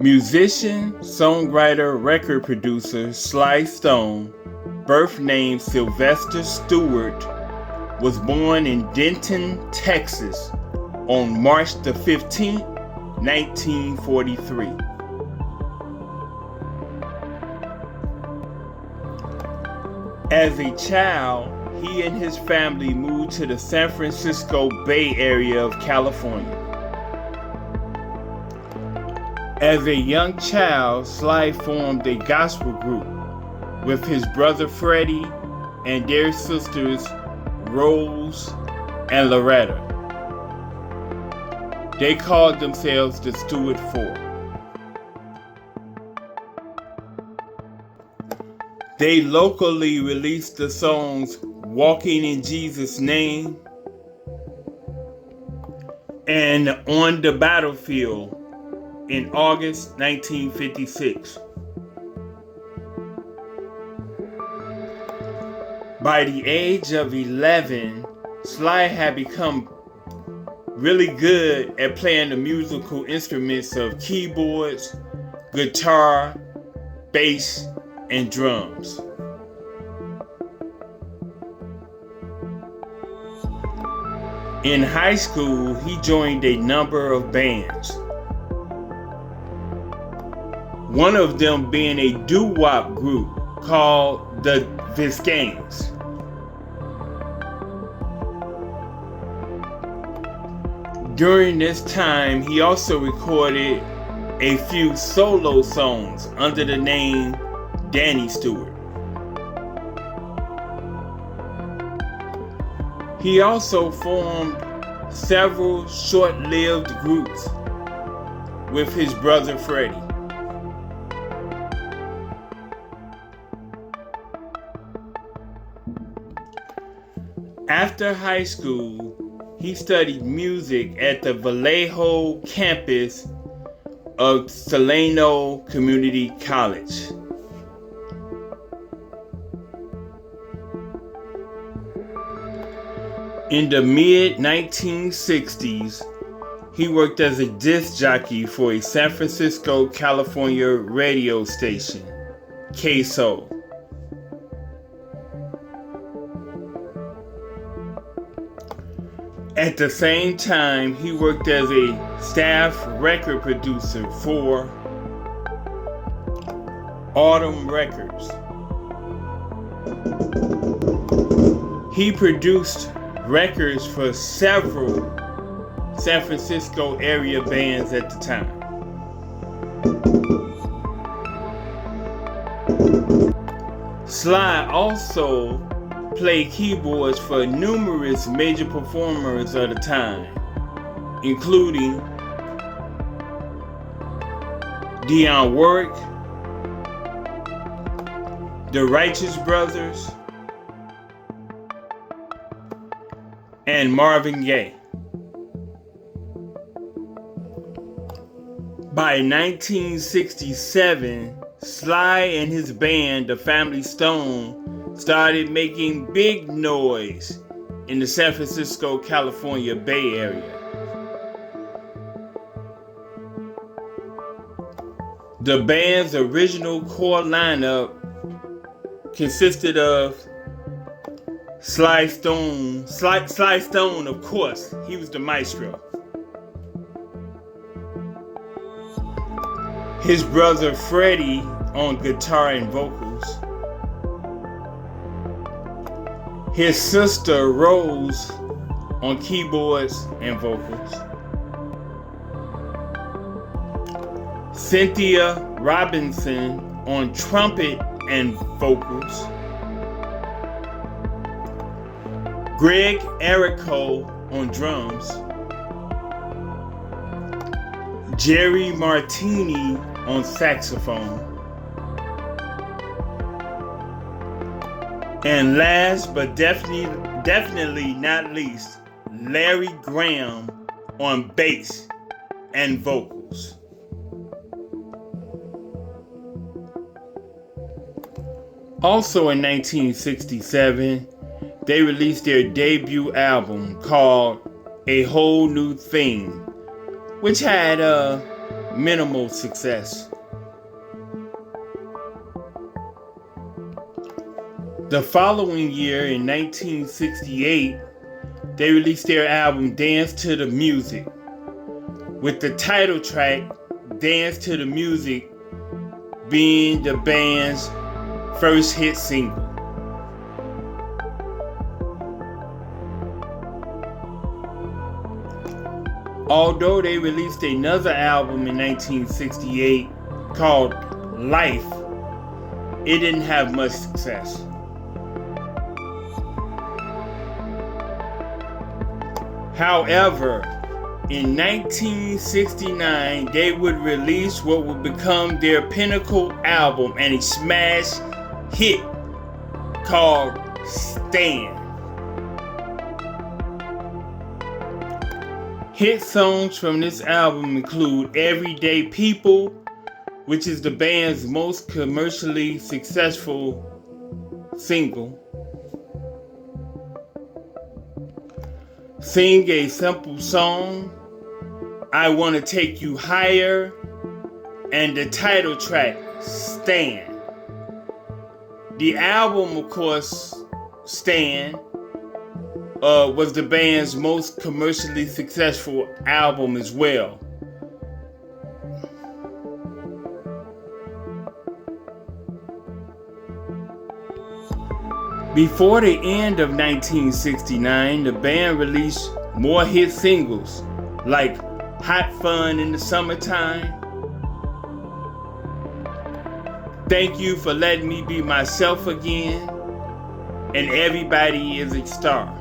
Musician, songwriter, record producer Sly Stone, birth name Sylvester Stewart, was born in Denton, Texas on March the 15th, 1943. As a child, he and his family moved to the San Francisco Bay Area of California. As a young child, Sly formed a gospel group with his brother Freddie and their sisters Rose and Loretta. They called themselves the Stewart Four. They locally released the songs Walking in Jesus' Name and On the Battlefield in August 1956. By the age of 11, Sly had become really good at playing the musical instruments of keyboards, guitar, bass, and drums. In high school, he joined a number of bands. One of them being a doo-wop group called the Viscaynes. During this time, he also recorded a few solo songs under the name Danny Stewart. He also formed several short-lived groups with his brother Freddie. After high school, he studied music at the Vallejo campus of Solano Community College. In the mid-1960s, he worked as a disc jockey for a San Francisco, California radio station, K-Soul. At the same time, he worked as a staff record producer for Autumn Records. He produced records for several San Francisco area bands at the time. Sly also played keyboards for numerous major performers of the time, including Dionne Warwick, the Righteous Brothers, and Marvin Gaye. By 1967, Sly and his band, the Family Stone, started making big noise in the San Francisco, California Bay Area. The band's original core lineup consisted of Sly Stone, of course, he was the maestro. His brother Freddie on guitar and vocals. His sister Rose on keyboards and vocals. Cynthia Robinson on trumpet and vocals. Greg Errico on drums. Jerry Martini on saxophone. And last but definitely not least, Larry Graham on bass and vocals. Also in 1967, they released their debut album called A Whole New Thing, which had minimal success. The following year, in 1968, they released their album Dance to the Music, with the title track Dance to the Music being the band's first hit single. Although they released another album in 1968 called Life, it didn't have much success. However, in 1969, they would release what would become their pinnacle album and a smash hit called Stand. Hit songs from this album include Everyday People, which is the band's most commercially successful single, Sing a Simple Song, I Want to Take You Higher, and the title track, Stand. The album, of course, Stand, was the band's most commercially successful album as well. Before the end of 1969, the band released more hit singles like Hot Fun in the Summertime, Thank You for Letting Me Be Myself Again, and Everybody Is a Star.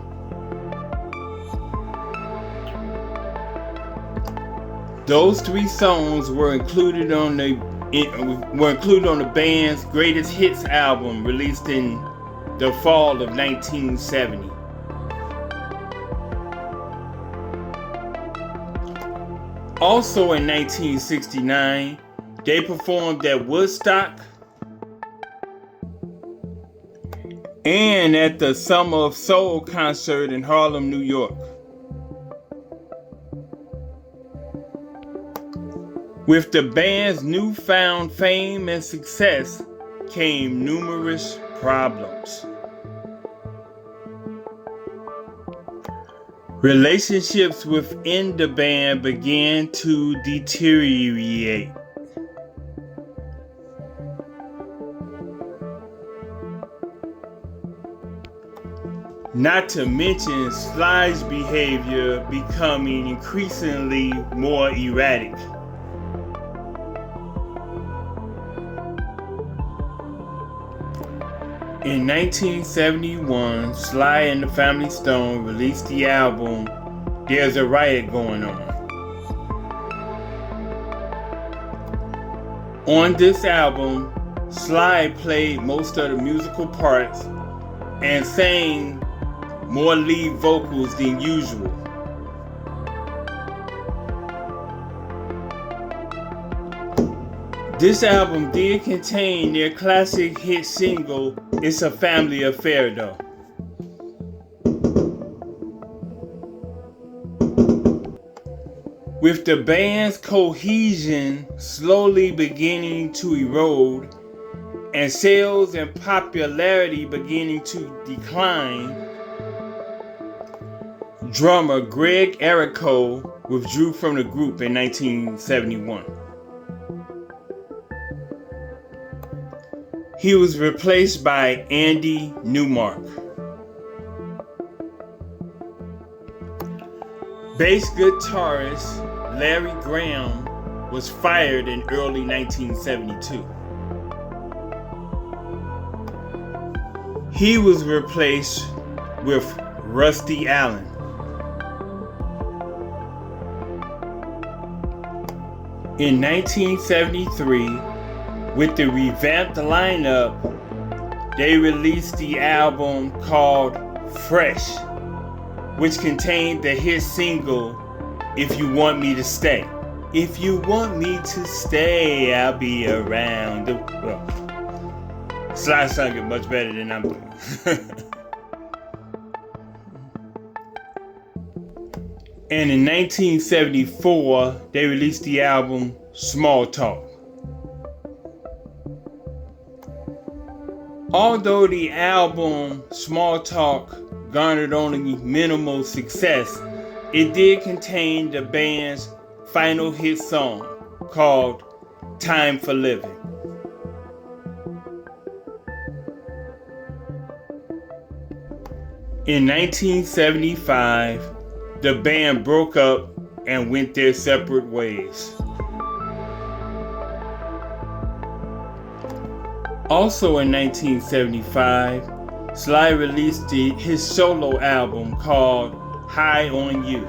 Those three songs were included on the band's greatest hits album released in the fall of 1970. Also in 1969, they performed at Woodstock and at the Summer of Soul concert in Harlem, New York. With the band's newfound fame and success came numerous problems. Relationships within the band began to deteriorate. Not to mention Sly's behavior becoming increasingly more erratic. In 1971, Sly and the Family Stone released the album There's a Riot Going On. On this album, Sly played most of the musical parts and sang more lead vocals than usual. This album did contain their classic hit single, It's a Family Affair though. With the band's cohesion slowly beginning to erode and sales and popularity beginning to decline, drummer Greg Errico withdrew from the group in 1971. He was replaced by Andy Newmark. Bass guitarist Larry Graham was fired in early 1972. He was replaced with Rusty Allen. In 1973, with the revamped lineup, they released the album called Fresh, which contained the hit single, If You Want Me to Stay. If you want me to stay, I'll be around. Well, Sly sung it much better than I'm doing. And in 1974, they released the album Small Talk. Although the album Small Talk garnered only minimal success, it did contain the band's final hit song called Time for Living. In 1975, the band broke up and went their separate ways. Also in 1975, Sly released his solo album called High on You.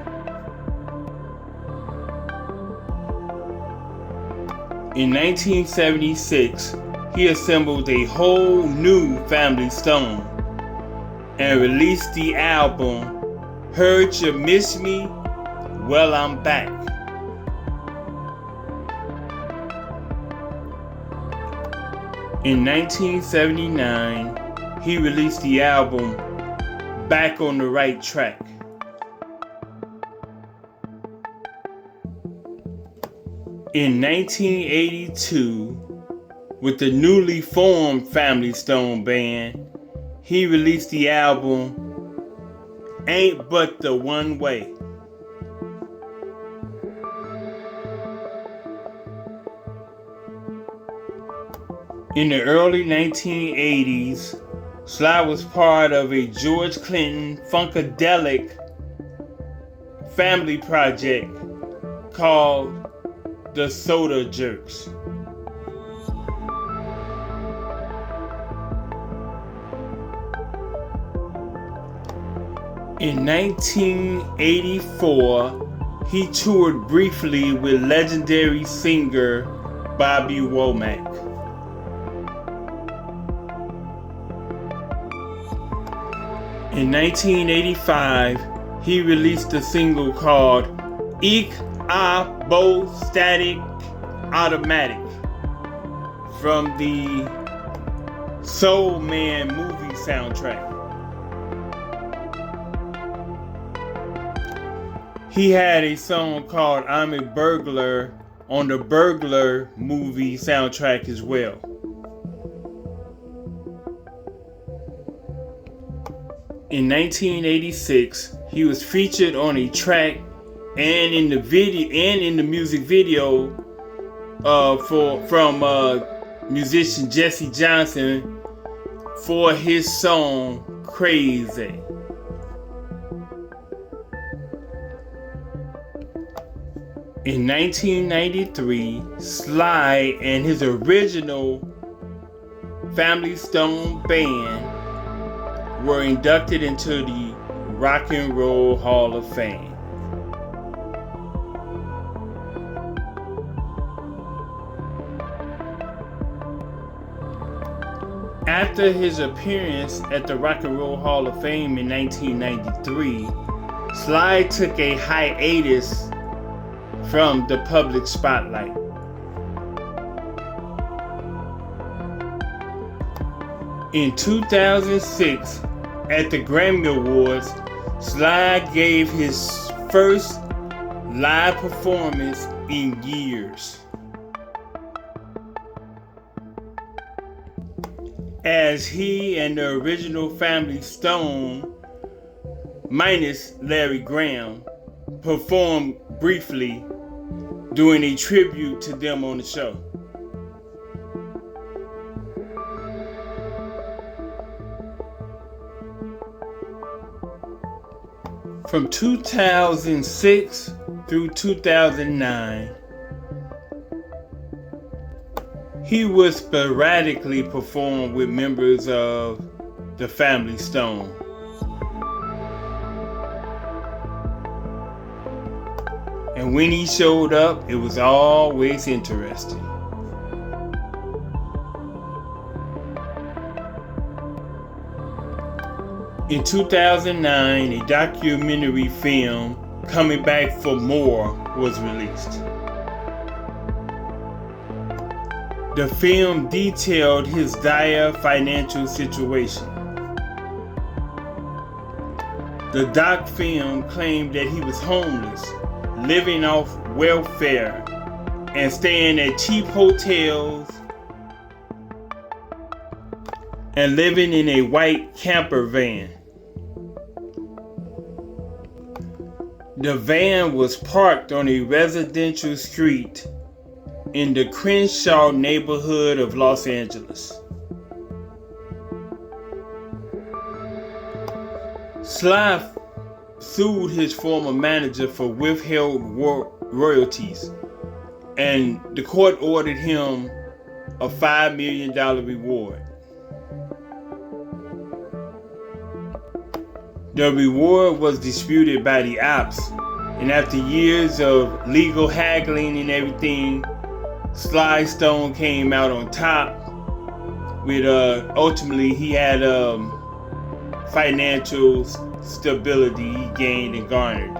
In 1976, he assembled a whole new Family Stone and released the album Heard You Miss Me? Well, I'm Back. In 1979, he released the album Back on the Right Track. In 1982, with the newly formed Family Stone Band, he released the album Ain't But the One Way. In the early 1980s, Sly was part of a George Clinton funkadelic family project called the Soda Jerks. In 1984, he toured briefly with legendary singer Bobby Womack. In 1985, he released a single called Eek Ah Bo Static Automatic from the Soul Man movie soundtrack. He had a song called I'm a Burglar on the Burglar movie soundtrack as well. In 1986, he was featured on a track and in the music video from musician Jesse Johnson for his song Crazy. In 1993, Sly and his original Family Stone Band were inducted into the Rock and Roll Hall of Fame. After his appearance at the Rock and Roll Hall of Fame in 1993, Sly took a hiatus from the public spotlight. In 2006, at the Grammy Awards, Sly gave his first live performance in years, as he and the original Family Stone, minus Larry Graham, performed briefly, doing a tribute to them on the show. From 2006 through 2009, he would sporadically perform with members of the Family Stone. And And when he showed up, it was always interesting. In 2009, a documentary film, Coming Back for More, was released. The film detailed his dire financial situation. The doc film claimed that he was homeless, living off welfare, and staying at cheap hotels, and living in a white camper van. The van was parked on a residential street in the Crenshaw neighborhood of Los Angeles. Sly sued his former manager for withheld royalties, and the court ordered him a $5 million reward. The reward was disputed by the ops, and after years of legal haggling and everything, Sly Stone came out on top with ultimately he had financial stability he gained and garnered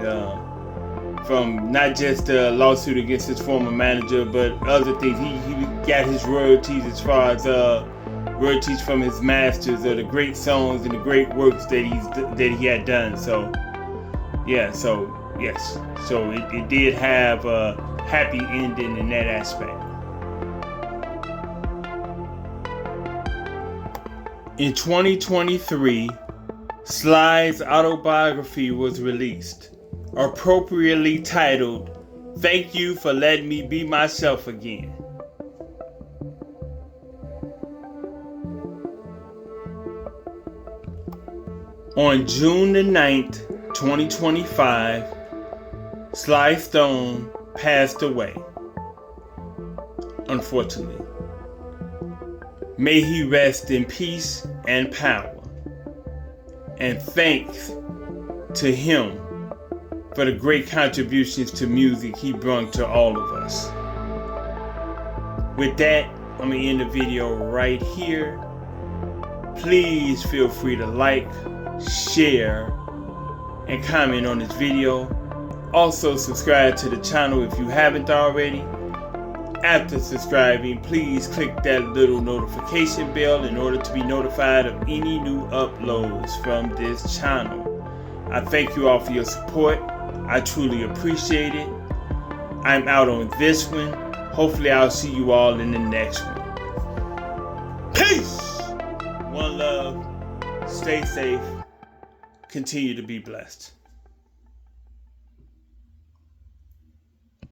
from not just a lawsuit against his former manager, but other things. He got his royalties as far as royalties from his masters of the great songs and the great works that he had done. So yes, so it did have a happy ending in that aspect. In 2023, Sly's autobiography was released, appropriately titled, "Thank You for Letting Me Be Myself Again." On June the 9th, 2025, Sly Stone passed away, unfortunately. May he rest in peace and power. And thanks to him for the great contributions to music he brought to all of us. With that, I'm going to end the video right here. Please feel free to like, share, and comment on this video. Also subscribe to the channel if you haven't already. After subscribing, please click that little notification bell in order to be notified of any new uploads from this channel. I thank you all for your support. I truly appreciate it. I'm out on this one. Hopefully I'll see you all in the next one. Peace! One love. Stay safe. Continue to be blessed.